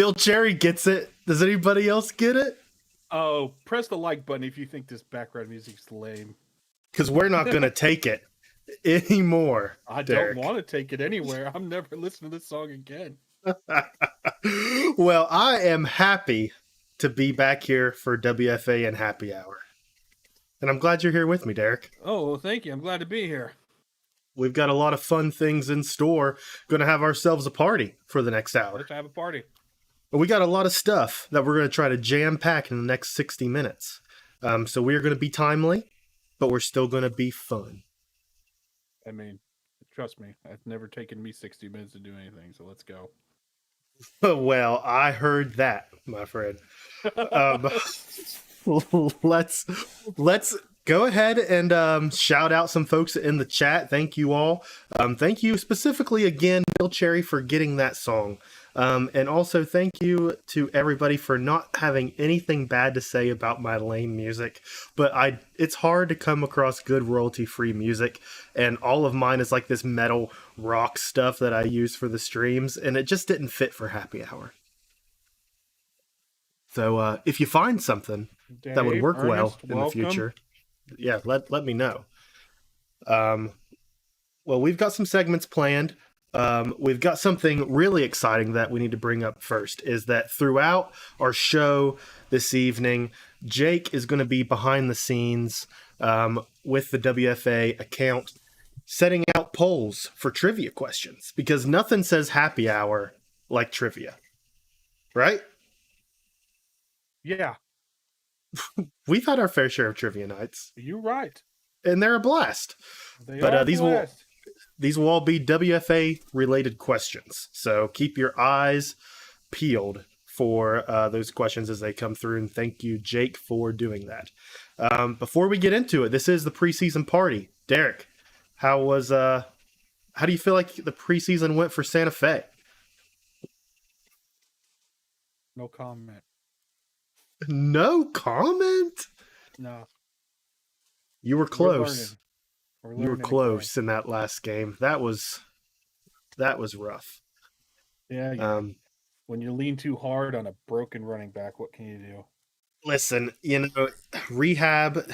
Bill Cherry gets it. Does anybody else get it? Oh, press the like button if you think this background music's lame. Because we're not going to take it anymore. I Derek. don't want to take it anywhere. I'm never listening to this song again. Well, I am happy to be back here for WFAN Happy Hour. And I'm glad you're here with me, Derek. Oh, well, thank you. I'm glad to be here. We've got a lot of fun things in store. Going to have ourselves a party for the next hour. Let's have a party. But we got a lot of stuff that we're going to try to jam pack in the next 60 minutes. So we are going to be timely, but we're still going to be fun. I mean, trust me, it's never taken me 60 minutes to do anything, so let's go. Well, I heard that, my friend. Let's go ahead and shout out some folks in the chat. Thank you all. Thank you specifically again, Bill Cherry, for getting that song. And also thank you to everybody for not having anything bad to say about my lame music. But it's hard to come across good royalty-free music, and all of mine is like this metal rock stuff that I use for the streams, and it just didn't fit for Happy Hour. So if you find something Dave, that would work well in welcome. the future, yeah, let me know. Well, we've got some segments planned. We've got something really exciting that we need to bring up first, is that throughout our show this evening, Jake is going to be behind the scenes with the WFA account, setting out polls for trivia questions, because nothing says happy hour like trivia, right? Yeah, We've had our fair share of trivia nights, you're right. and they're a blast. But these will all be WFA related questions. So keep your eyes peeled for those questions as they come through. And thank you, Jake, for doing that. Before we get into it, this is the preseason party. Derek, how do you feel like the preseason went for Santa Fe? No comment. No comment? No. You were close. We're You were learning close in that last game. That was rough. Yeah. When you lean too hard on a broken running back, what can you do? Listen, rehab.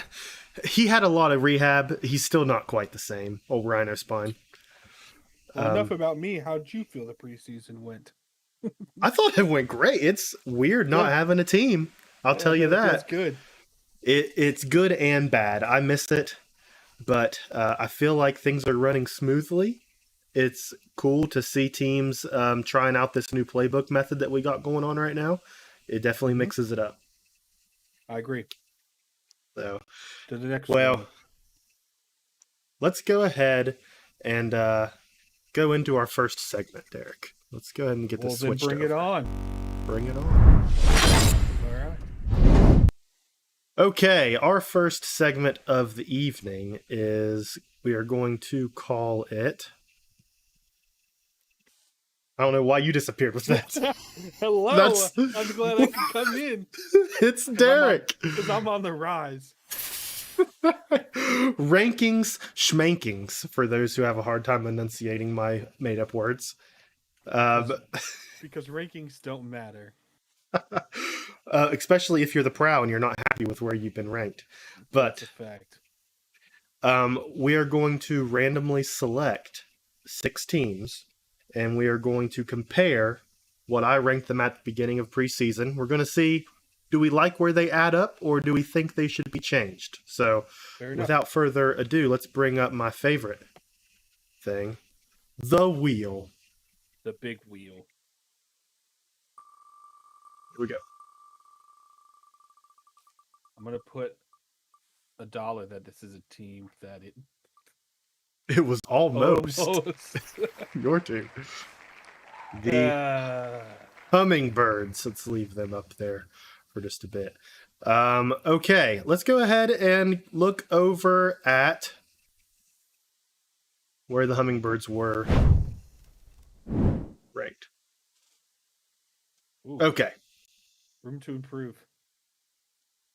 He had a lot of rehab. He's still not quite the same. Old Rhino Spine. Well, enough about me. How'd you feel the preseason went? I thought it went great. It's weird not having a team. I'll tell you that. That's good. It's good and bad. I miss it, but I feel like things are running smoothly. It's cool to see teams trying out this new playbook method that we got going on right now. It definitely mixes it up. I agree. So, To the next well, let's go ahead and go into our first segment, Derek. Let's go ahead and get this switched bring over. it on. Bring it on. All right. Okay, our first segment of the evening is, we are going to call it... I don't know why you disappeared with that. Hello. I'm glad I could come in. It's Derek. Because I'm on the rise. Rankings, schmankings, for those who have a hard time enunciating my made-up words. Because rankings don't matter. Especially if you're the prow and you're not happy with where you've been ranked. But That's a fact. We are going to randomly select 6 teams, and we are going to compare what I ranked them at the beginning of preseason. We're going to see, do we like where they add up, or do we think they should be changed? So without further ado, let's bring up my favorite thing, the wheel. The big wheel. Here we go. I'm going to put $1 that this is a team that It was almost. Your team. The Hummingbirds. Let's leave them up there for just a bit. Okay, let's go ahead and look over at where the Hummingbirds were ranked. Ooh, okay. Room to improve.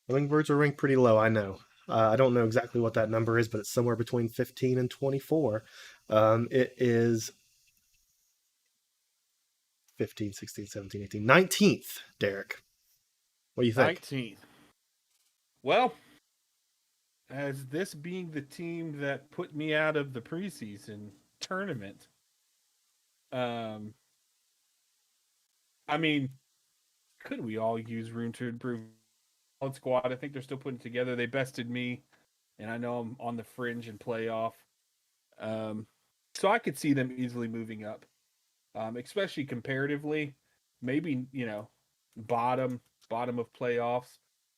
Hummingbirds are ranked pretty low, I know. I don't know exactly what that number is, but it's somewhere between 15 and 24. It is 15, 16, 17, 18, 19th, Derek. What do you think? 19th. Well, as this being the team that put me out of the preseason tournament, I mean, could we all use room to improve? Squad, I think they're still putting it together. They bested me, and I know I'm on the fringe in playoff. So I could see them easily moving up, especially comparatively. Maybe bottom of playoffs,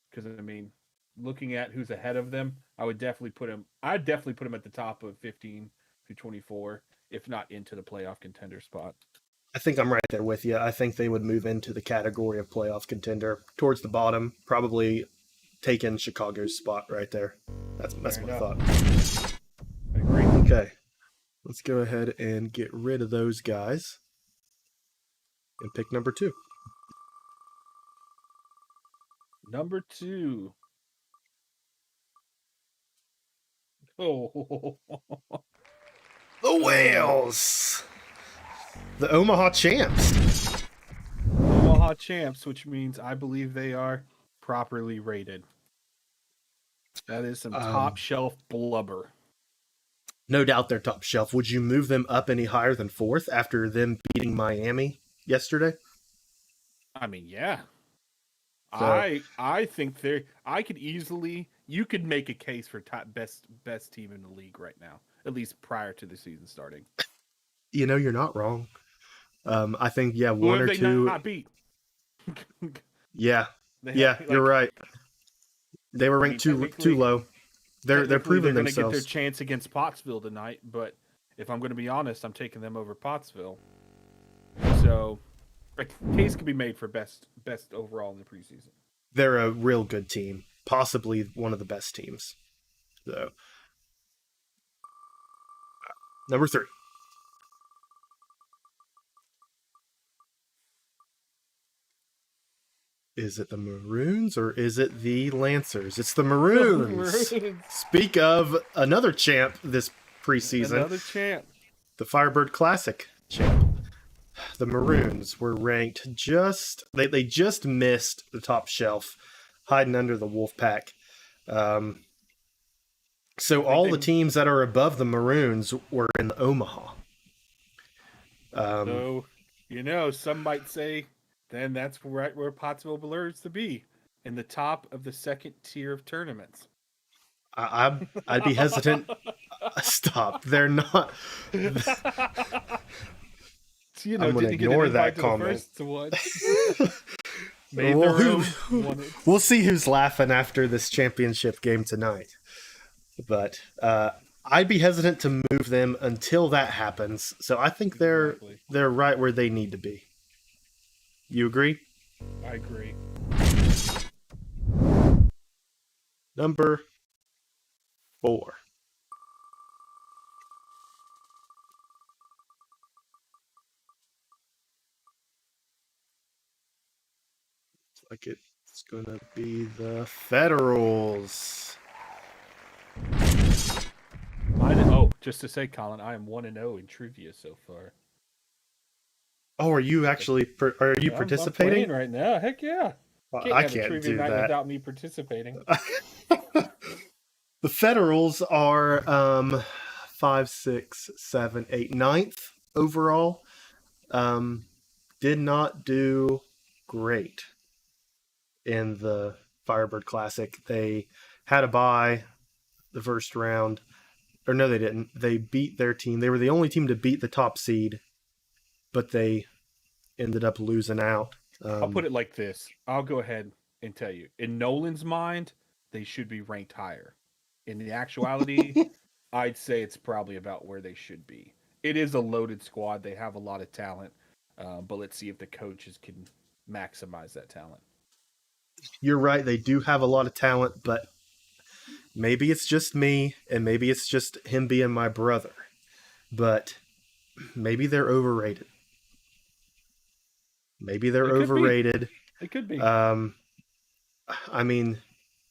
because I mean, looking at who's ahead of them, I'd definitely put them at the top of 15 to 24, if not into the playoff contender spot. I think I'm right there with you. I think they would move into the category of playoff contender towards the bottom, probably taking Chicago's spot right there. That's my thought. I agree. Okay, let's go ahead and get rid of those guys and pick number 2. Number 2. Oh, the Whales, the Omaha Champs. Omaha Champs, which means I believe they are properly rated. That is some top shelf blubber. No doubt they're top shelf. Would you move them up any higher than 4th after them beating Miami yesterday? I mean, yeah. So, I think you could make a case for top best team in the league right now, at least prior to the season starting. you're not wrong. I think one Who or have two. They not beat? Yeah, you're right. They were ranked too low. They're proving themselves. They're going to get their chance against Pottsville tonight, but if I'm going to be honest, I'm taking them over Pottsville. So a case could be made for best overall in the preseason. They're a real good team, possibly one of the best teams. So, number 3. Is it the Maroons or is it the Lancers? It's the Maroons. Speak of another champ this preseason. Another champ. The Firebird Classic champ. The Maroons were ranked they just missed the top shelf, hiding under the Wolfpack. So all the teams that are above the Maroons were in Omaha. So, some might say then that's right where Pottsville deserves to be, in the top of the second tier of tournaments. I'd be hesitant. Stop. They're not. I'm going to ignore that comment. We'll see who's laughing after this championship game tonight. But I'd be hesitant to move them until that happens. So I think they're right where they need to be. You agree? I agree. Number 4. Looks like it's going to be the Federals. Just to say, Colin, I am 1-0 in trivia so far. Oh, are you actually participating? I'm playing right now? Heck yeah! I can't do that without me participating. The Federals are 5, 6, 7, 8, 9th overall. Did not do great in the Firebird Classic. They had a bye the first round. Or no, they didn't. They beat their team. They were the only team to beat the top seed, but they ended up losing out. I'll put it like this. I'll go ahead and tell you. In Nolan's mind, they should be ranked higher. In the actuality, I'd say it's probably about where they should be. It is a loaded squad. They have a lot of talent, but let's see if the coaches can maximize that talent. You're right. They do have a lot of talent, but maybe it's just me, and maybe it's just him being my brother. But maybe they're overrated. Maybe they're overrated. It could be. I mean,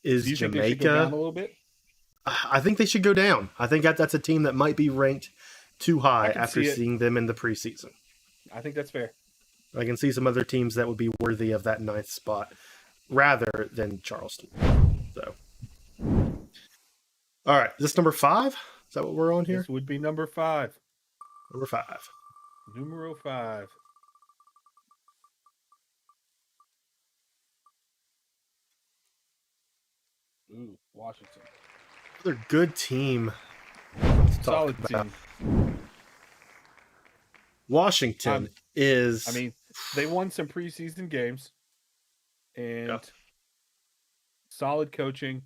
is Do you Jamaica? think they should go down a little bit? I think they should go down. I think that's a team that might be ranked too high after seeing them in the preseason. I think that's fair. I can see some other teams that would be worthy of that 9th spot rather than Charleston. So, all right, is this number 5? Is that what we're on here? This would be number 5. Number 5. Numero 5. Ooh, Washington. Another good team. Solid team. Washington is. I mean, they won some preseason games, and solid coaching,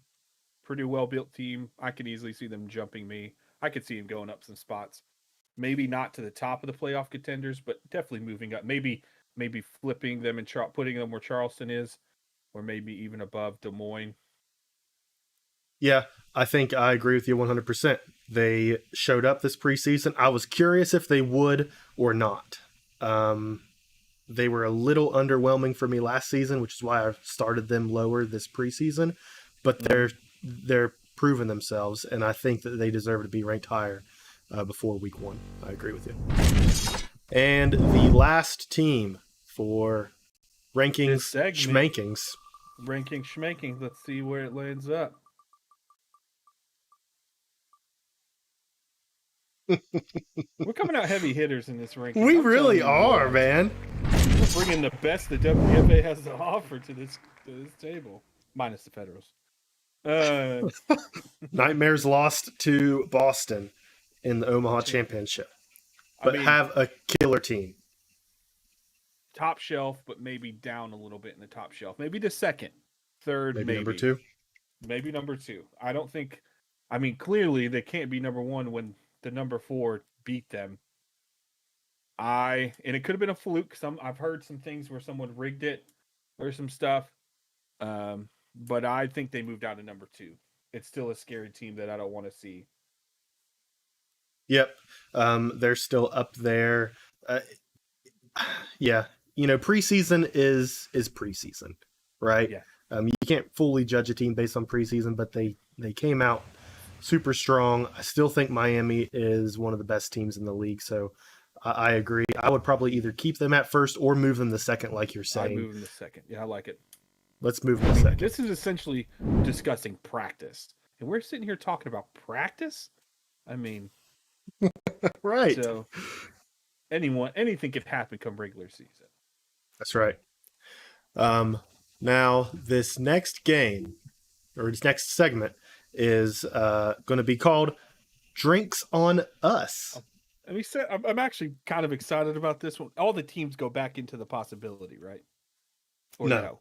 pretty well built team. I could easily see them jumping me. I could see them going up some spots. Maybe not to the top of the playoff contenders, but definitely moving up. Maybe flipping them and putting them where Charleston is, or maybe even above Des Moines. Yeah, I think I agree with you 100%. They showed up this preseason. I was curious if they would or not. They were a little underwhelming for me last season, which is why I started them lower this preseason. But they're proven themselves, and I think that they deserve to be ranked higher before week 1. I agree with you. And the last team for rankings, schmankings. Ranking schmankings. Let's see where it lands up. We're coming out heavy hitters in this ranking. We really are, man. We're bringing the best the WFA has to offer to this table, minus the Federals. Nightmares lost to Boston in the Omaha Championship, but have a killer team. Top shelf, but maybe down a little bit in the top shelf. Maybe the second, third, maybe number 2. Maybe number 2. I don't think. I mean, clearly they can't be number 1 when the number 4 beat them. And it could have been a fluke. I've heard some things where someone rigged it or some stuff. But I think they moved down to number 2. It's still a scary team that I don't want to see. Yep. They're still up there. Yeah. Preseason is preseason, right? Yeah. You can't fully judge a team based on preseason, but they came out super strong. I still think Miami is one of the best teams in the league, so I agree. I would probably either keep them at first or move them to second, like you're saying. I'd move them to second. Yeah, I like it. Let's move them to second. This is essentially discussing practice, and we're sitting here talking about practice. I mean, right. So anything could happen come regular season. That's right. Now this next game, or this next segment, is going to be called Drinks on Us. And I'm actually kind of excited about this one. All the teams go back into the possibility, right? Or no?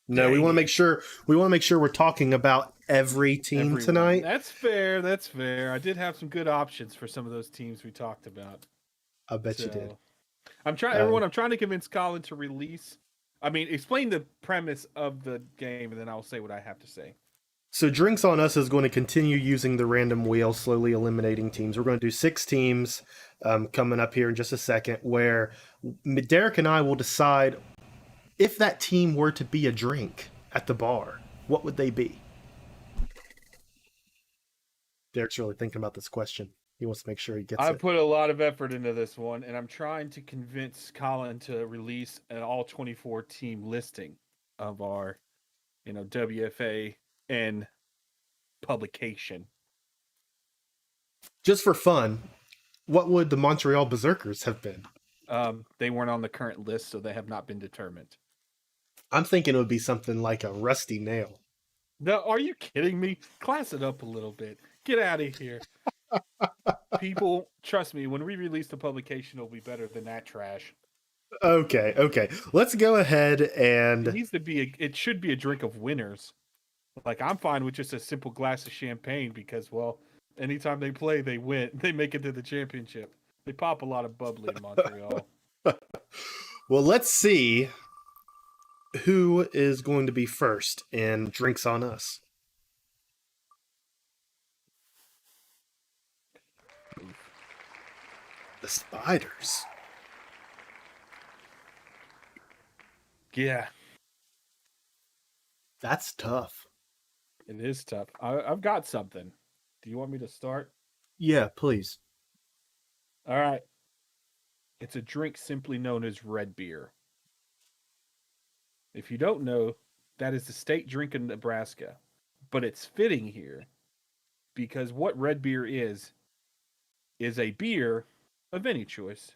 No, we want to make sure we're talking about every team tonight. That's fair. I did have some good options for some of those teams we talked about. I bet you did. I'm trying to convince Colin to release. Explain the premise of the game, and then I'll say what I have to say. So Drinks on Us is going to continue using the random wheel, slowly eliminating teams. We're going to do 6 teams coming up here in just a second, where Derek and I will decide if that team were to be a drink at the bar, what would they be? Derek's really thinking about this question. He wants to make sure he gets it. I put a lot of effort into this one, and I'm trying to convince Colin to release an all 24 team listing of our, WFAN publication. Just for fun, what would the Montreal Berserkers have been? They weren't on the current list, so they have not been determined. I'm thinking it would be something like a Rusty Nail. No, are you kidding me? Class it up a little bit. Get out of here. People, trust me, when we release the publication, it'll be better than that trash. Okay. Let's go ahead and... It should be a drink of winners. Like, I'm fine with just a simple glass of champagne because, well, anytime they play, they win. They make it to the championship. They pop a lot of bubbly in Montreal. Well, let's see who is going to be first in Drinks on Us. The Spiders. Yeah. That's tough. It is tough. I've got something. Do you want me to start? Yeah, please. All right. It's a drink simply known as red beer. If you don't know, that is the state drink in Nebraska. But it's fitting here because what red beer is a beer of any choice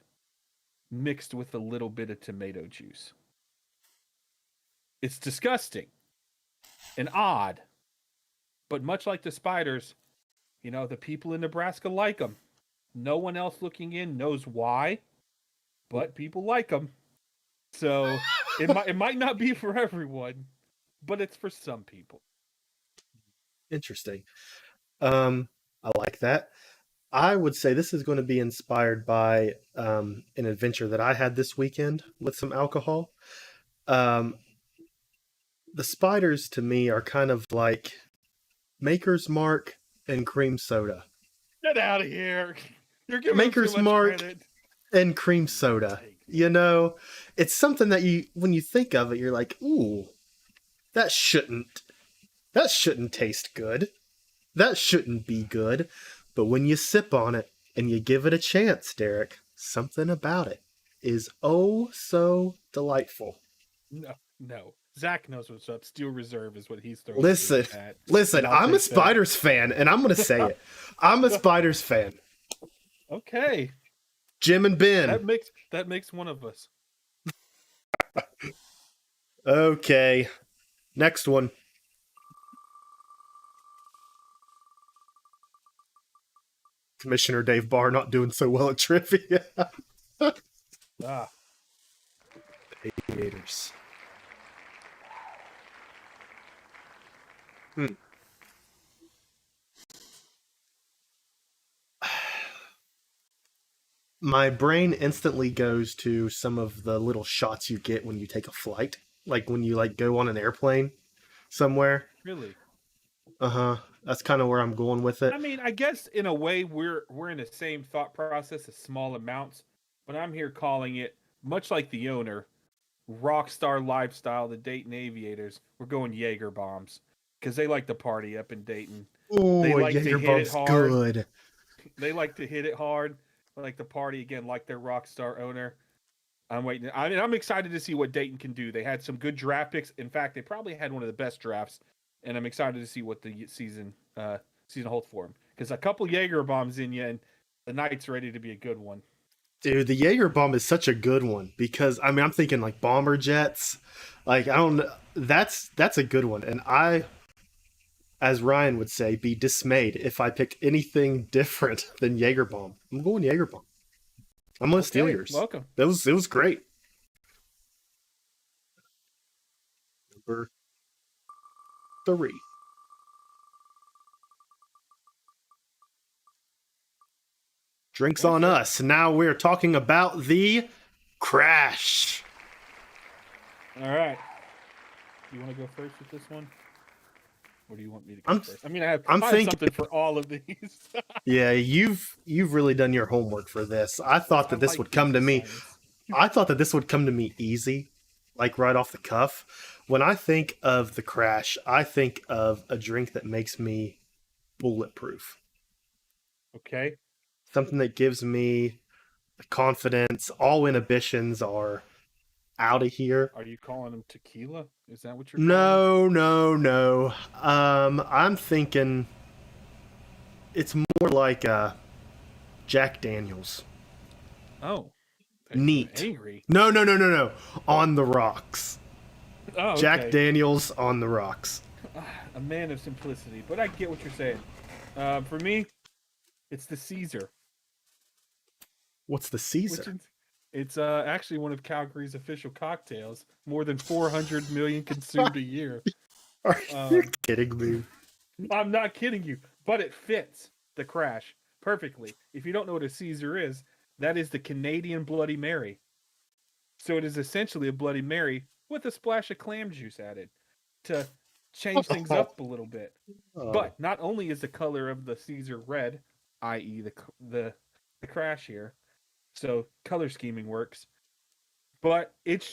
mixed with a little bit of tomato juice. It's disgusting and odd, but much like the spiders, the people in Nebraska like them. No one else looking in knows why, but people like them. So it might not be for everyone, but it's for some people. Interesting. I like that. I would say this is going to be inspired by an adventure that I had this weekend with some alcohol. Um, the spiders to me are kind of like Maker's Mark and cream soda. Get out of here! You're giving them Maker's too much Mark credit. and cream soda. It's something that when you think of it, you're like, ooh, that shouldn't taste good. That shouldn't be good. But when you sip on it and you give it a chance, Derek, something about it is oh so delightful. No. Zach knows what's up. Steel Reserve is what he's throwing. Listen, And I'll I'm a take that. Spiders fan, and I'm going to say it. I'm a Spiders fan. Okay. Jim and Ben. That makes one of us. Okay. Next one. Commissioner Dave Barr not doing so well at trivia. Aviators. My brain instantly goes to some of the little shots you get when you take a flight, like when you go on an airplane somewhere. Really? That's kind of where I'm going with it. I mean, I guess in a way we're in the same thought process as small amounts, but I'm here calling it much like the owner, rock star lifestyle, the Dayton Aviators. We're going Jaeger bombs because they like to party up in Dayton. Oh, They like Jaeger to hit it bomb's hard. good. They like to hit it hard. They like to party again, like their rock star owner. I'm waiting. I mean, I'm excited to see what Dayton can do. They had some good draft picks. In fact, they probably had one of the best drafts, and I'm excited to see what the season holds for them. Because a couple Jaeger bombs in you, and the night's ready to be a good one. Dude, the Jaeger bomb is such a good one because I mean I'm thinking like bomber jets. Like I don't. That's a good one, and I, as Ryan would say, be dismayed if I picked anything different than Jaeger bomb. I'm going Jaeger bomb. I'm going to steal yours. Welcome. It was great. Number 3. Drinks on us. Now we're talking about the Crash. All right. You want to go first with this one? Or do you want me to go first? I mean, I have something for all of these. Yeah, you've really done your homework for this. I thought that this would come to me. I thought that this would come to me easy, like right off the cuff. When I think of the Crash, I think of a drink that makes me bulletproof. Okay. Something that gives me the confidence. All inhibitions are out of here. Are you calling them tequila? Is that what you're calling them? No. I'm thinking it's more like Jack Daniels. Oh. Neat. Angry. No. On the rocks. Oh, okay. Jack Daniels on the rocks. A man of simplicity, but I get what you're saying. For me, it's the Caesar. What's the Caesar? It's actually one of Calgary's official cocktails. More than 400 million consumed a year. Are you kidding me? I'm not kidding you, but it fits the Crash perfectly. If you don't know what a Caesar is, that is the Canadian Bloody Mary. So it is essentially a Bloody Mary with a splash of clam juice added to change things up a little bit. But not only is the color of the Caesar red, i.e. the Crash here, so color scheming works, but it's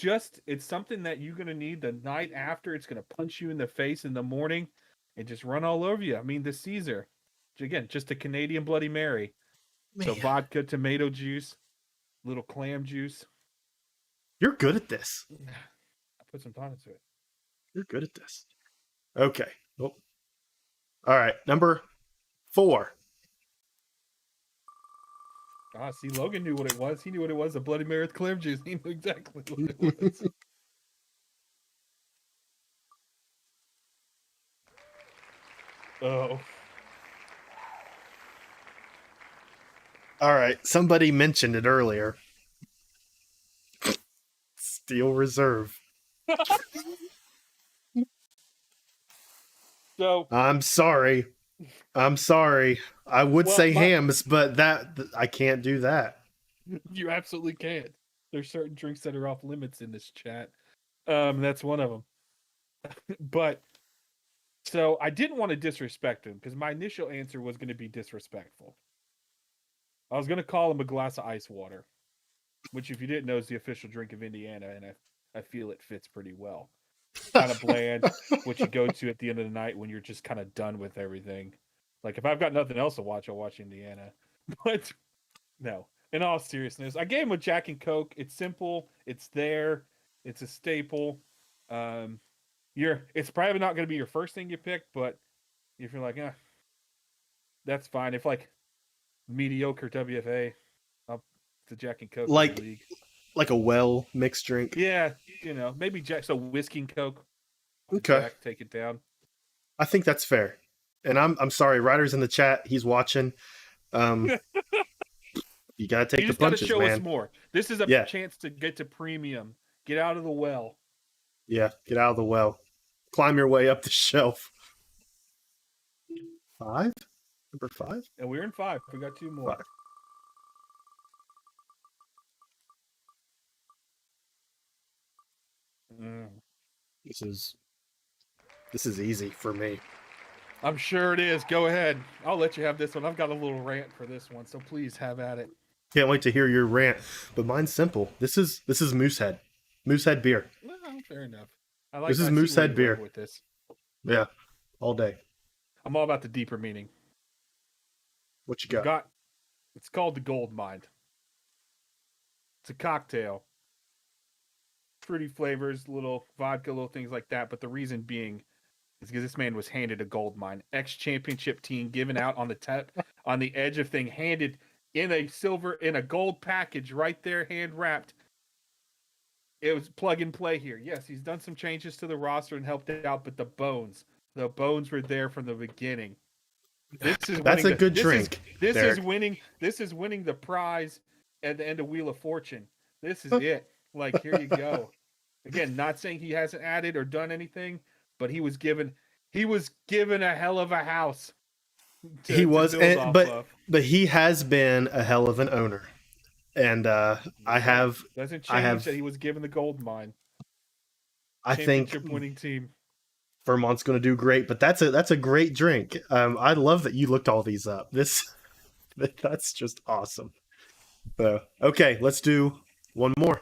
something that you're going to need the night after. It's going to punch you in the face in the morning and just run all over you. I mean, the Caesar, again, just a Canadian Bloody Mary. Man. So vodka, tomato juice, Little clam juice. You're good at this. I put some thought into it. You're good at this. Okay. Well, all right. Number 4. Ah, see, Logan knew what it was. He knew what it was. A Bloody Mary with clam juice. He knew exactly what it was. Oh. All right. Somebody mentioned it earlier. Steel Reserve. So I'm sorry. I would say Hams, but I can't do that. You absolutely can't. There's certain drinks that are off limits in this chat. That's one of them. But so I didn't want to disrespect him because my initial answer was going to be disrespectful. I was going to call him a glass of ice water, which, if you didn't know, is the official drink of Indiana, and I feel it fits pretty well. Kind of bland, what you go to at the end of the night when you're just kind of done with everything. Like, if I've got nothing else to watch, I'll watch Indiana. But no, in all seriousness, I gave him a Jack and Coke. It's simple. It's there. It's a staple. It's probably not going to be your first thing you pick, but if you're like, that's fine. If like mediocre WFA, the Jack and Coke like league. Like a well mixed drink. Yeah, maybe Jack. So whiskey and Coke. Okay, Jack, take it down. I think that's fair. And I'm sorry, Ryder's in the chat. He's watching. You gotta take the punches, show man. Us more. This is a chance to get to premium. Get out of the well. Yeah, get out of the well. Climb your way up the shelf. 5? Number 5? And we're in 5. We got 2 more. 5. This is easy for me. I'm sure it is. Go ahead. I'll let you have this one. I've got a little rant for this one, so please have at it. Can't wait to hear your rant. But mine's simple. This is Moosehead. Moosehead beer. Well, fair enough. This is Moosehead beer. With this. Yeah, all day. I'm all about the deeper meaning. What you got? It's called the Gold Mine. It's a cocktail. Fruity flavors, little vodka, little things like that. But the reason being is because this man was handed a gold mine. Ex-championship team given out on the edge of thing, handed in a gold package right there, hand wrapped. It was plug and play here. Yes, he's done some changes to the roster and helped it out, but the bones were there from the beginning. That's a good drink. This is winning the prize at the end of Wheel of Fortune. This is it. Like, here you go. Again, not saying he hasn't added or done anything, but he was given a hell of a house. But he has been a hell of an owner. And doesn't change that he was given the gold mine. I think winning team. Vermont's going to do great, but that's a great drink. I love that you looked all these up. That's just awesome. So, okay, let's do one more.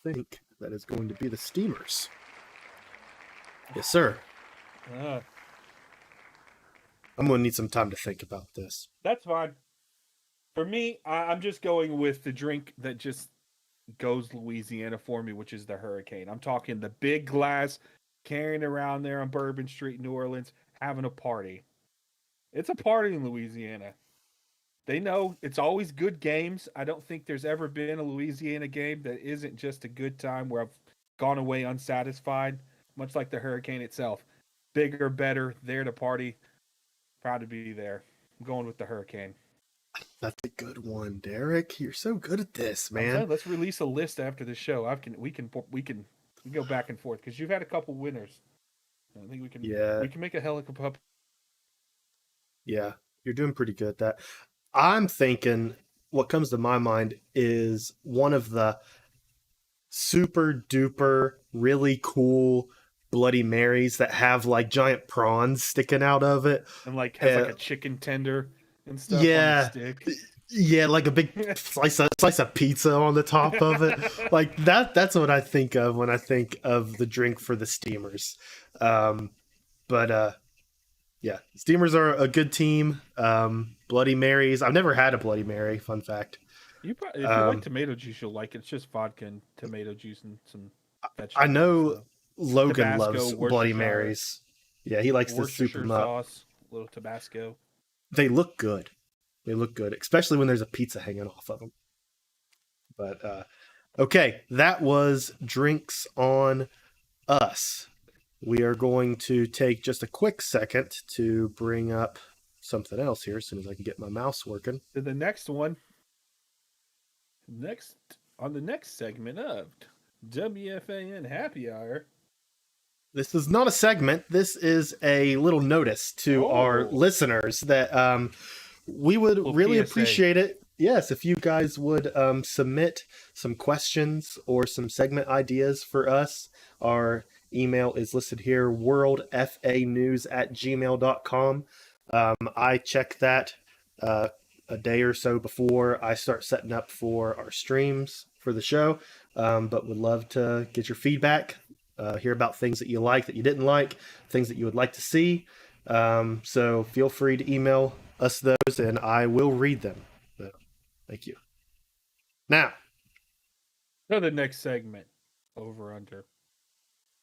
I think that is going to be the Steamers. Yes, sir. I'm going to need some time to think about this. That's fine. For me, I'm just going with the drink that just goes Louisiana for me, which is the Hurricane. I'm talking the big glass, carrying around there on Bourbon Street, New Orleans, having a party. It's a party in Louisiana. They know it's always good games. I don't think there's ever been a Louisiana game that isn't just a good time where I've gone away unsatisfied, much like the Hurricane itself. Bigger, better, there to party. Proud to be there. I'm going with the Hurricane. That's a good one, Derek. You're so good at this, man. Let's release a list after the show. We can go back and forth because you've had a couple winners. I think we can. Yeah. We can make a helicopter. Yeah, you're doing pretty good at that. I'm thinking what comes to my mind is one of the super duper really cool Bloody Marys that have like giant prawns sticking out of it And like has like a chicken tender and stuff on the stick. Yeah, like a big slice of pizza on the top of it. Like that's what I think of when I think of the drink for the Steamers. But yeah, Steamers are a good team. Bloody Marys. I've never had a Bloody Mary, fun fact. If you like Um, tomato juice, you'll like it. It's just vodka and tomato juice and some I vegetables. know So Logan Tabasco, loves Bloody Marys. Yeah, he likes to soup Worcestershire them up. sauce, a little Tabasco. They look good. They look good, especially when there's a pizza hanging off of them. But okay, that was drinks on us. We are going to take just a quick second to bring up something else here as soon as I can get my mouse working. To the next one, next on the next segment of WFAN Happy Hour. This is not a segment. This is a little notice to our Oh, listeners that we would little really PSA. appreciate it. Yes, if you guys would submit some questions or some segment ideas for us. Our email is listed here, worldfanews@gmail.com. I check that a day or so before I start setting up for our streams for the show, but would love to get your feedback, hear about things that you like, that you didn't like, things that you would like to see. So feel free to email us those and I will read them. So, thank you. Now, To the next segment, over under.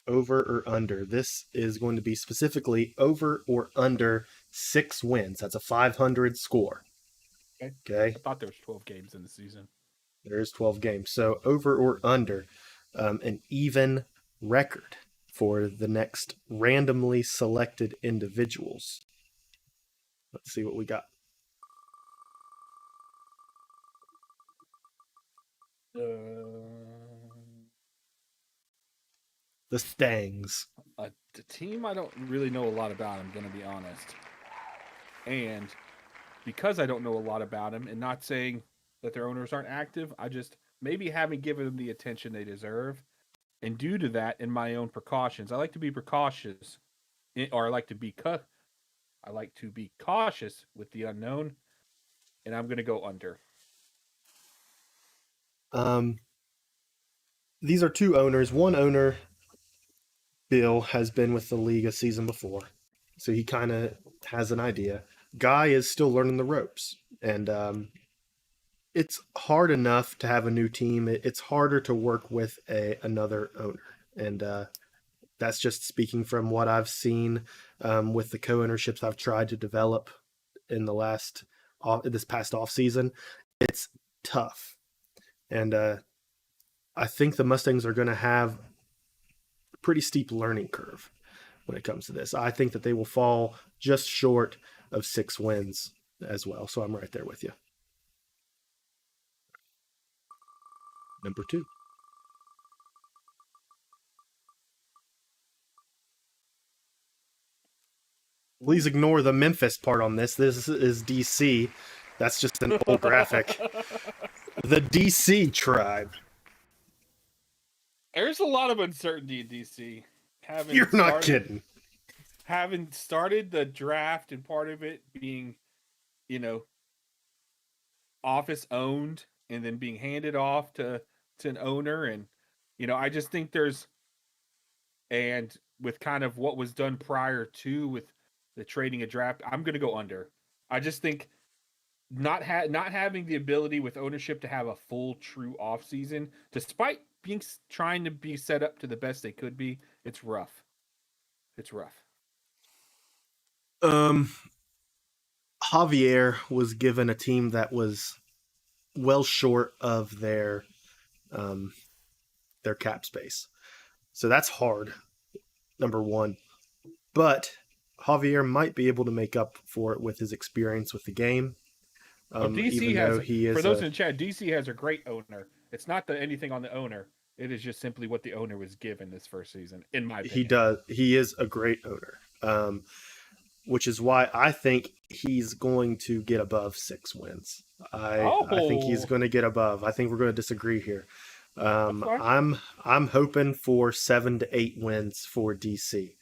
over or under. This is going to be specifically over or under 6 wins. That's a 500 score. Okay. Okay. I thought there was 12 games in the season. There's 12 games. So over or under an even record for the next randomly selected individuals. Let's see what we got. The Stangs. The team I don't really know a lot about, I'm going to be honest. And because I don't know a lot about them, and not saying that their owners aren't active, I just maybe haven't given them the attention they deserve. And due to that, and my own precautions, I like to be precautious, or I like to be cautious with the unknown, and I'm going to go under. These are two owners. One owner, Bill, has been with the league a season before, so he kind of has an idea. Guy is still learning the ropes, and it's hard enough to have a new team. It's harder to work with another owner, and that's just speaking from what I've seen with the co-ownerships I've tried to develop in this past off season. It's tough, and I think the Mustangs are going to have a pretty steep learning curve when it comes to this. I think that they will fall just short of 6 wins as well. So I'm right there with you. Number 2. Please ignore the Memphis part on this. This is DC. That's just an old graphic. The DC tribe. There's a lot of uncertainty in DC. You're not kidding. Having started the draft and part of it being, office owned and then being handed off to an owner, and I just think and with kind of what was done prior to with the trading a draft, I'm going to go under. I just think not having the ability with ownership to have a full true off season, despite trying to be set up to the best they could be, it's rough. It's rough. Javier was given a team that was well short of their cap space. So that's hard, number one. But Javier might be able to make up for it with his experience with the game. DC for those in the chat, DC has a great owner. It's not anything on the owner. It is just simply what the owner was given this first season, in my opinion. He does. He is a great owner, which is why I think he's going to get above 6 wins. I think he's going to get above. I think we're going to disagree here. I'm hoping for 7 to 8 wins for DC.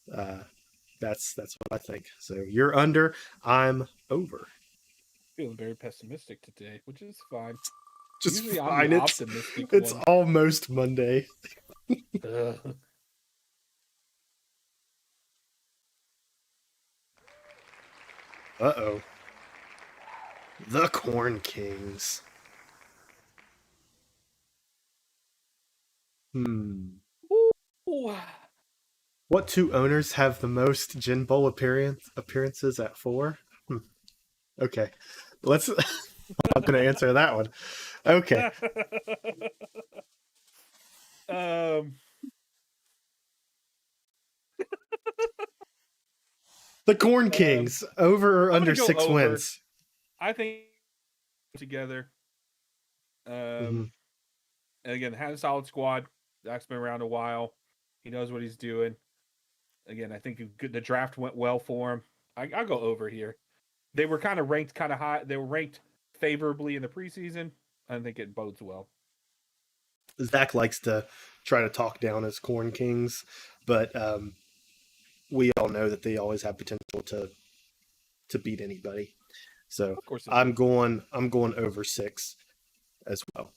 That's what I think. So you're under. I'm over. Feeling very pessimistic today, which is fine. Just Usually I'm the fine. optimistic It's one. almost Monday. Ugh. Uh-oh. The Corn Kings. Ooh. What two owners have the most Gin Bowl appearances at 4? Okay. Let's I'm not gonna answer that one. Okay. um, The Corn um, Kings, over or I'm gonna under go 6 over. wins. I think together. Mhm. And again, had a solid squad. Zach's been around a while. He knows what he's doing. Again, I think the draft went well for him. I'll go over here. They were kind of ranked kind of high. They were ranked favorably in the preseason. I think it bodes well. Zach likes to try to talk down his Corn Kings, but we all know that they always have potential to beat anybody. So Of course they I'm do. going over 6 as well.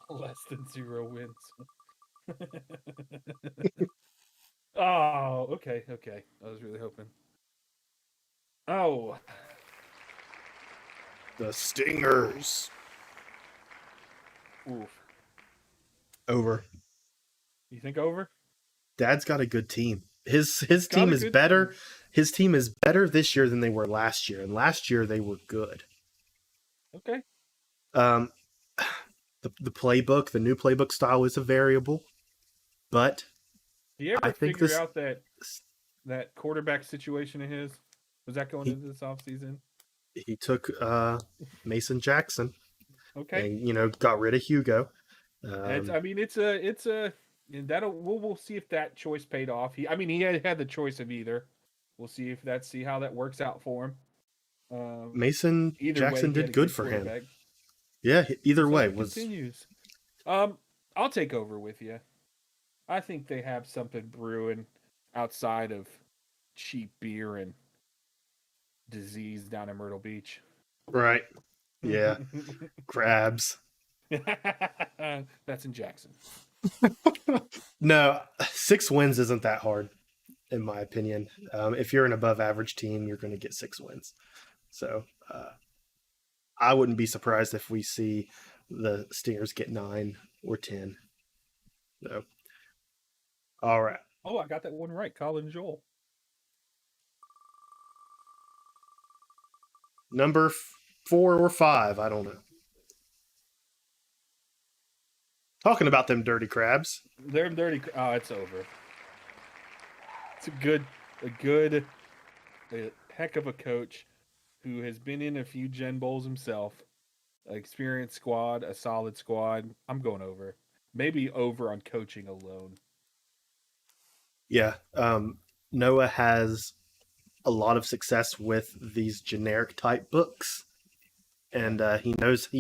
Less than 0 wins. Oh, okay. I was really hoping. Oh, The Stingers. oof. Over. You think over? Dad's got a good team. His Got team a is good better. team. His team is better this year than they were last year, and last year they were good. Okay. Um, the playbook, the new playbook style is a variable, but Do you I ever think figure this out that quarterback situation of his? Was that going he into this offseason? he took Mason Jackson Okay. and got rid of Hugo. It's. Um, I mean, it's a. And that'll. We'll see if that choice paid off. He had the choice of either. We'll see how that works out for him. Mason Either way, Jackson he had did a good good for him. quarterback. Yeah, And either so way it was continues. I'll take over with you. I think they have something brewing outside of cheap beer and disease down in Myrtle Beach. right. Yeah, crabs. That's in Jackson. No, 6 wins isn't that hard, in my opinion. If you're an above average team, you're going to get 6 wins. So I wouldn't be surprised if we see the Stingers get 9 or 10. So, all right. Oh, I got that one right. Colin Joel. Number 4 or 5, I don't know. Talking about them dirty crabs. They're dirty. Oh, it's over. It's a heck of a coach who has been in a few Gen Bowls himself. An experienced squad, a solid squad. I'm going over. Maybe over on coaching alone. Yeah. Noah has a lot of success with these generic type books, Yeah. and he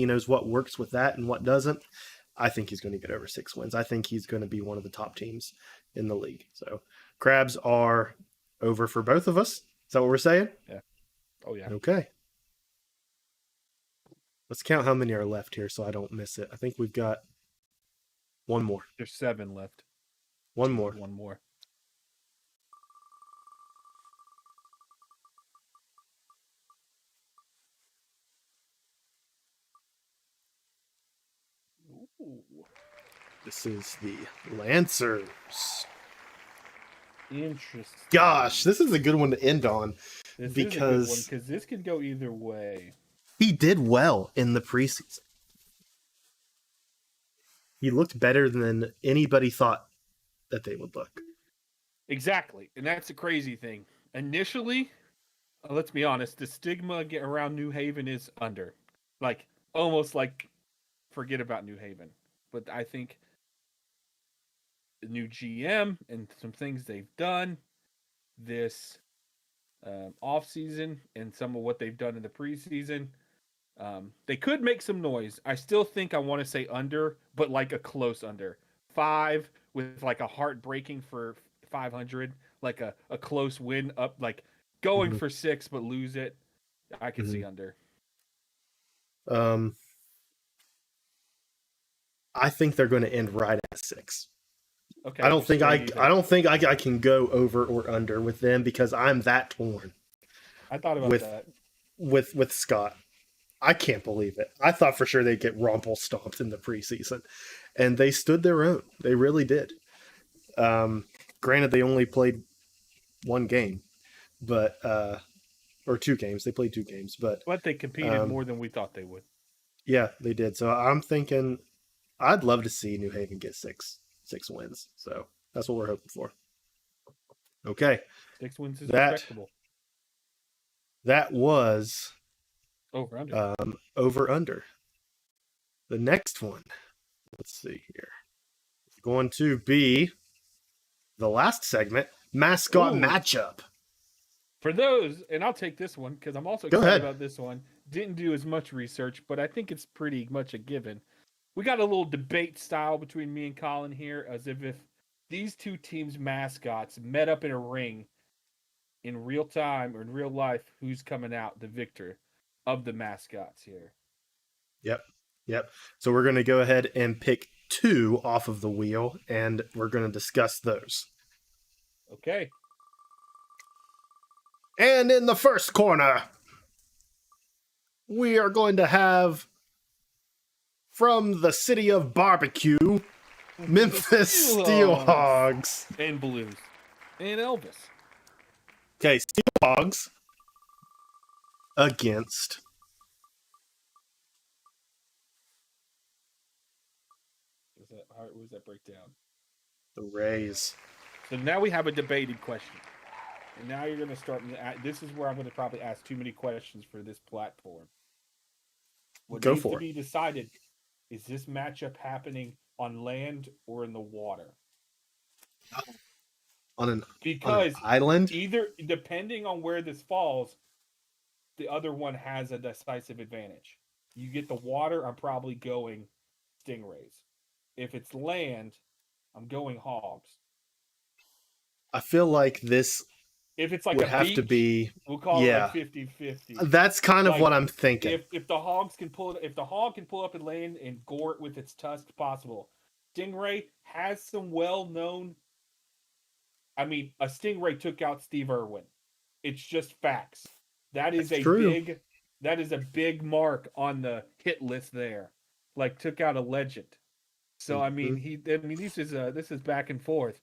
knows what works with that and what doesn't. I think he's going to get over 6 wins. I think he's going to be one of the top teams in the league. So crabs are over for both of us. Is that what we're saying? Yeah. Oh yeah. Okay. Let's count how many are left here so I don't miss it. I think we've got one more. There's 7 left. One more. One more. Ooh. This is the Lancers. Interesting. Gosh, this is a good one to end on This is a good one because because this could go either way. he did well in the preseason. He looked better than anybody thought that they would look. Exactly. And that's the crazy thing. Initially, let's be honest, the stigma around New Haven is under. Like, almost like forget about New Haven. But I think the new GM and some things they've done this off season and some of what they've done in the preseason, they could make some noise. I still think I want to say under, but like a close under 5 with like a heartbreaking for 500, like a close win up, like going Mhm. for 6 but lose it, I could see under. Um, I think they're going to end right at 6. Okay, just straight either. I don't think I can go over or under with them because I'm that torn I thought about with that. with Scott. I can't believe it. I thought for sure they'd get rumple stomped in the preseason, and they stood their own. They really did. Granted, they only played one game, but or 2 games. They played 2 games, but They competed more than we thought they would. yeah, they did. So I'm thinking I'd love to see New Haven get six wins. So that's what we're hoping for. Okay, 6 wins is that respectable. that was Over under. over under. The next one, let's see here. It's going to be the last segment, mascot matchup. For those, and I'll take this one because I'm also excited about this one. Didn't do as much research, but I think it's pretty much a given. We got a little debate style between me and Colin here, as if these two teams' mascots met up in a ring in real time or in real life, who's coming out the victor of the mascots here. Yep. So we're going to go ahead and pick 2 off of the wheel, and we're going to discuss those. Okay. And in the first corner, we are going to have from the city of barbecue, Memphis Steelhogs. And Blues. And Elvis. Okay, Steelhogs against How was that breakdown? the Rays. So now we have a debated question. And now you're going to start. This is where I'm going to probably ask too many questions for this platform. What Go needs for to it. be decided is this matchup happening on land or in the water? On an Because island? either, depending on where this falls, the other one has a decisive advantage. You get the water, I'm probably going Stingrays. If it's land, I'm going Hogs. I feel like this If it's like would a have beach, to be, we'll call it like 50-50. That's kind of Like, what I'm thinking. If the Hogs can pull it, if the hog can pull up and land and gore it with its tusks, possible. Stingray has some well-known. I mean, a Stingray took out Steve Irwin. It's just facts. That is true. that is a big mark on the hit list there. Like, took out a legend. So I mean, this is back and forth.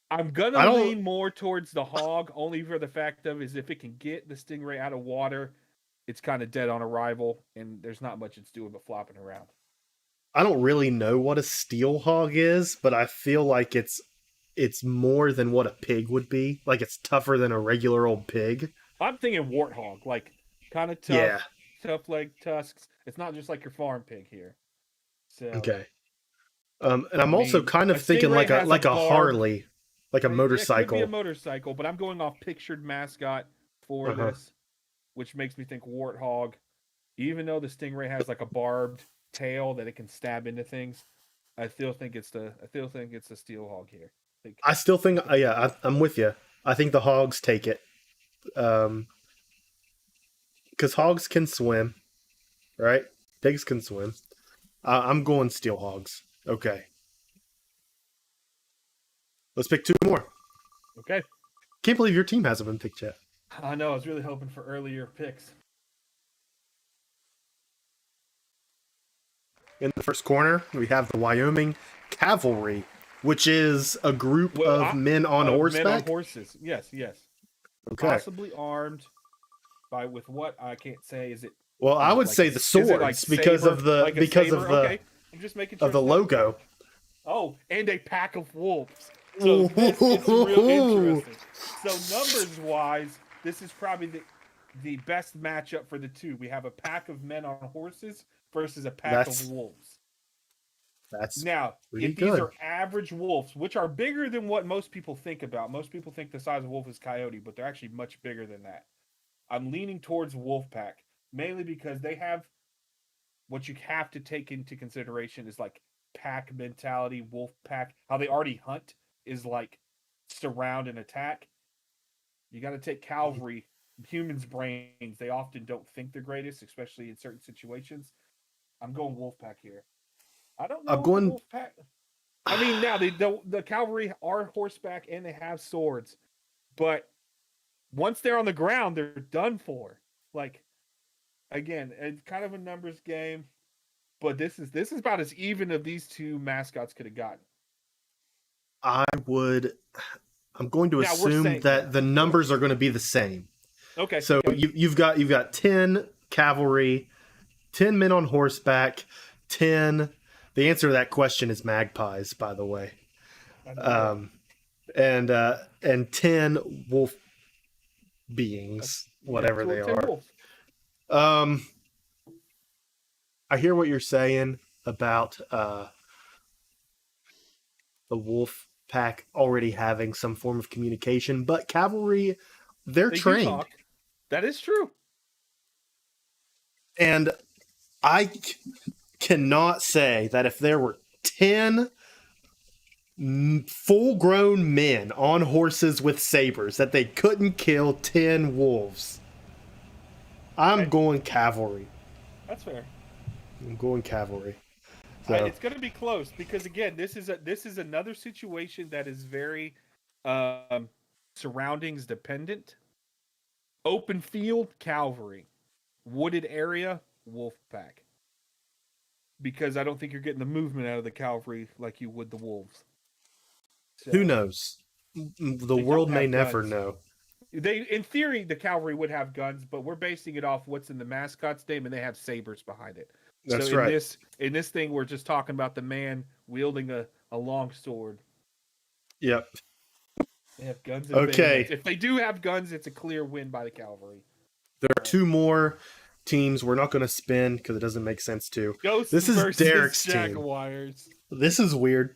I'm gonna lean more towards the hog, only for the fact of is if it can get the Stingray out of water, it's kind of dead on arrival, and there's not much it's doing but flopping around. I don't really know what a steel hog is, but I feel like it's more than what a pig would be. Like it's tougher than a regular old pig. I'm thinking warthog, like kind of tough, Yeah. tough leg tusks. It's not just like your farm pig here. So Okay. And I'm also kind of thinking like a Harley, like a motorcycle. It could be a motorcycle, but I'm going off pictured mascot for this, which makes me think warthog. Even though the Stingray has like a barbed tail that it can stab into things, I still think it's the steel hog here. I still think I'm with you. I think the hogs take it. Because hogs can swim, right? Pigs can swim. I'm going steel hogs. Okay. Let's pick 2 more. Okay. Can't believe your team hasn't been picked yet. I know. I was really hoping for earlier picks. In the first corner, we have the Wyoming Cavalry, which is a group of men on horseback. Men on horses. Yes. Okay. Possibly armed with what I can't say. Is it? Well, I would say the swords because of the Okay. I'm just making sure of the logo. Oh, and a pack of wolves. So this gets real interesting. So numbers wise, this is probably the best matchup for the two. We have a pack of men on horses versus a pack of wolves. Now, if these are average wolves, which are bigger than what most people think about. Most people think the size of a wolf is coyote, but they're actually much bigger than that. I'm leaning towards wolf pack, mainly because they have what you have to take into consideration is like pack mentality, wolf pack. How they already hunt is like surround and attack. You got to take cavalry. Humans' brains, they often don't think the greatest, especially in certain situations. I'm going Wolfpack here. I don't I'm know if the going. Wolfpack. I mean, now they don't. The cavalry are horseback and they have swords, but once they're on the ground, they're done for. Like again, it's kind of a numbers game, but this is about as even of these two mascots could have gotten. I would. I'm going to Now we're assume saying, that the go ahead. numbers are going to be the same. Okay, So okay. you've got 10 cavalry, 10 men on horseback, 10. The answer to that question is magpies, by the way. I knew that. Um, and 10 wolf beings, Yeah, whatever they 10 are. wolves. Um, I hear what you're saying about the wolf pack already having some form of communication, but cavalry, they're They do trained. talk. That is true. And I cannot say that if there were 10 full grown men on horses with sabers that they couldn't kill 10 wolves. I'm Okay, going cavalry. that's fair. I'm going cavalry. So, It's going to be close because again, this is another situation that is very um, surroundings dependent. Open field, cavalry. Wooded area, wolf pack. Because I don't think you're getting the movement out of the cavalry like you would the wolves. who So knows? The they don't world may have never guns. know. They, in theory, the cavalry would have guns, but we're basing it off what's in the mascot's name, and they have sabers behind it. So That's right. in this thing, we're just talking about the man wielding a long sword. Yep. They have guns and bayonets. Okay. If they do have guns, it's a clear win by the cavalry. There are two more teams we're not going to spin because it doesn't make sense to. Ghosts This is versus Derek's team. Jaguars. This is weird.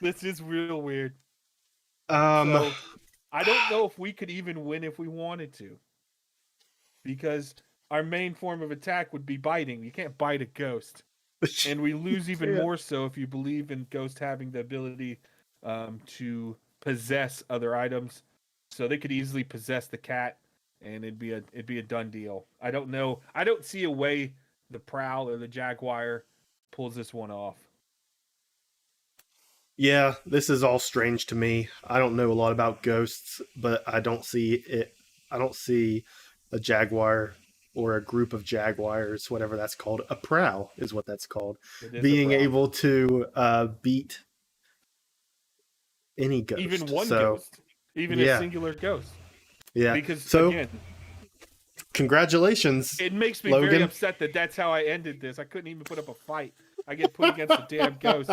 This is real weird. Um, So I don't know if we could even win if we wanted to. Because our main form of attack would be biting. You can't bite a ghost. And we lose even Yeah. more so if you believe in ghost having the ability to possess other items. So they could easily possess the cat, and it'd be a done deal. I don't know. I don't see a way the Prowl or the Jaguar pulls this one off. Yeah, this is all strange to me. I don't know a lot about ghosts, but I don't see it. I don't see a jaguar or a group of jaguars, whatever that's called. A prow is what that's called. It is a Being Prowl. able to beat any ghost. Even one So, ghost, even a yeah. singular ghost. Yeah. Because So, again, congratulations. it makes me Logan. very upset that that's how I ended this. I couldn't even put up a fight. I get put against a damn ghost.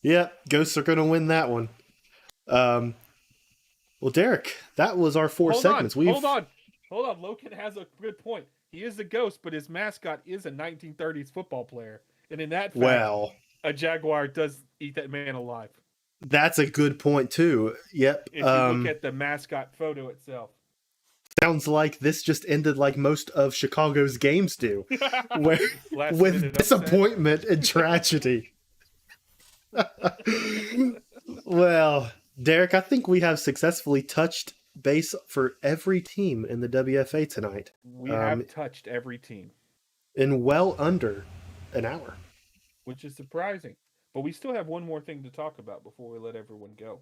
Yeah, ghosts are going to win that one. Well, Derek, that was our four segments. Hold on. Logan has a good point. He is a ghost, but his mascot is a 1930s football player. And in that fact, Well, a jaguar does eat that man alive. that's a good point, too. Yep. If you look at the mascot photo itself. Sounds like this just ended like most of Chicago's games do, where, Last with minute upset. disappointment and tragedy. Well, Derek, I think we have successfully touched base for every team in the WFA tonight We have touched every team, in well under an hour. which is surprising. But we still have one more thing to talk about before we let everyone go.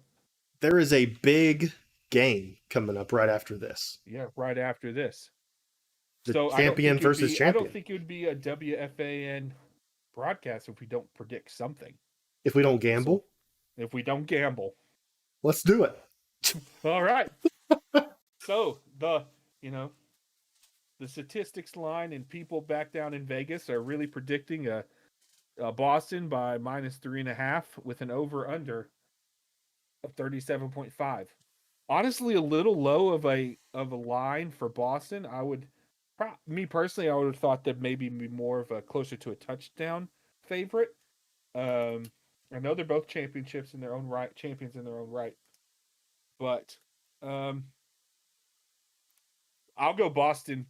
There is a big game coming up right after this. Yeah, right after this. The So champion versus I champion. don't think it would be a WFAN broadcast if we don't predict something. If we don't gamble, If we don't gamble. let's do it. All right. So the statistics line and people back down in Vegas are really predicting a Boston by -3.5 with an over under of 37.5. Honestly, a little low of a line for Boston. Me personally, I would have thought that maybe be more of a closer to a touchdown favorite. I know they're both champions in their own right, but I'll go Boston.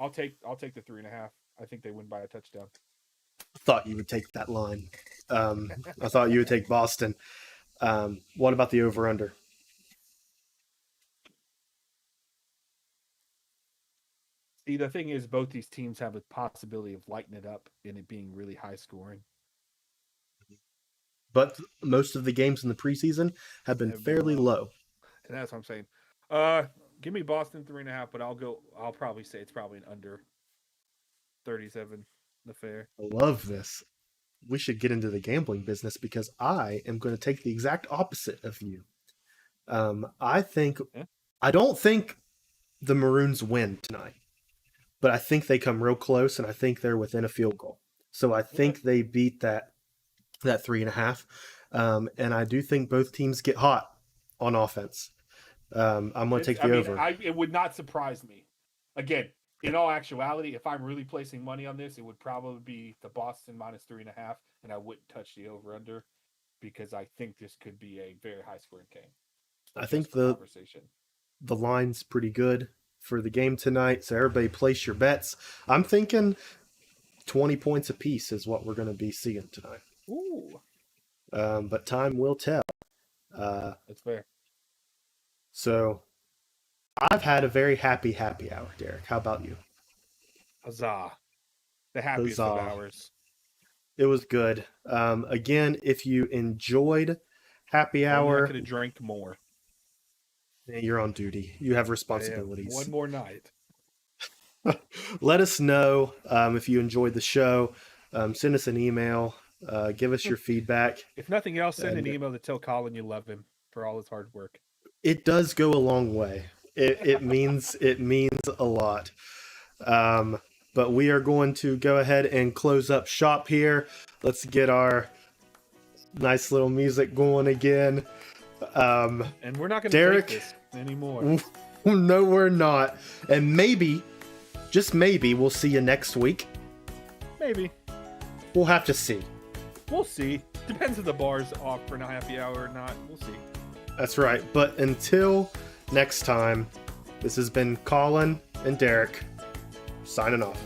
I'll take the 3.5. I think they win by a touchdown. I thought you would take that line. I thought you would take Boston. What about the over-under? See, the thing is, both these teams have a possibility of lighting it up and it being really high scoring. But most of the games in the preseason have been fairly low. And that's what I'm saying. Give me Boston 3.5, but I'll probably say it's probably an under 37. The fair. I love this. We should get into the gambling business because I am going to take the exact opposite of you. I don't think the Maroons win tonight, but I think they come real close, and I think they're within a field goal. So I think they beat that 3.5, and I do think both teams get hot on offense. I'm going to take the over. It would not surprise me. Again, in all actuality, if I'm really placing money on this, it would probably be the Boston minus 3.5, and I wouldn't touch the over under because I think this could be a very high scoring game. I think the line's pretty good for the game tonight, so everybody place your bets. I'm thinking 20 points apiece is what we're going to be seeing tonight. Ooh. But time will tell. That's fair. So I've had a very happy hour, Derek. How about you? Huzzah. The happiest of hours. It was good. Again, if you enjoyed happy hour, I could have drank more. You're on duty. You have responsibilities. One more night. Let us know if you enjoyed the show. Send us an email. Give us your feedback. If nothing else, send an email to tell Colin you love him for all his hard work. It does go a long way. It means a lot. But we are going to go ahead and close up shop here. Let's get our nice little music going again. And we're not going to take this anymore. No, we're not. And maybe, just maybe, we'll see you next week. Maybe. We'll have to see. We'll see. Depends if the bar's off for a happy hour or not. We'll see. That's right. But until next time, this has been Colin and Derek signing off.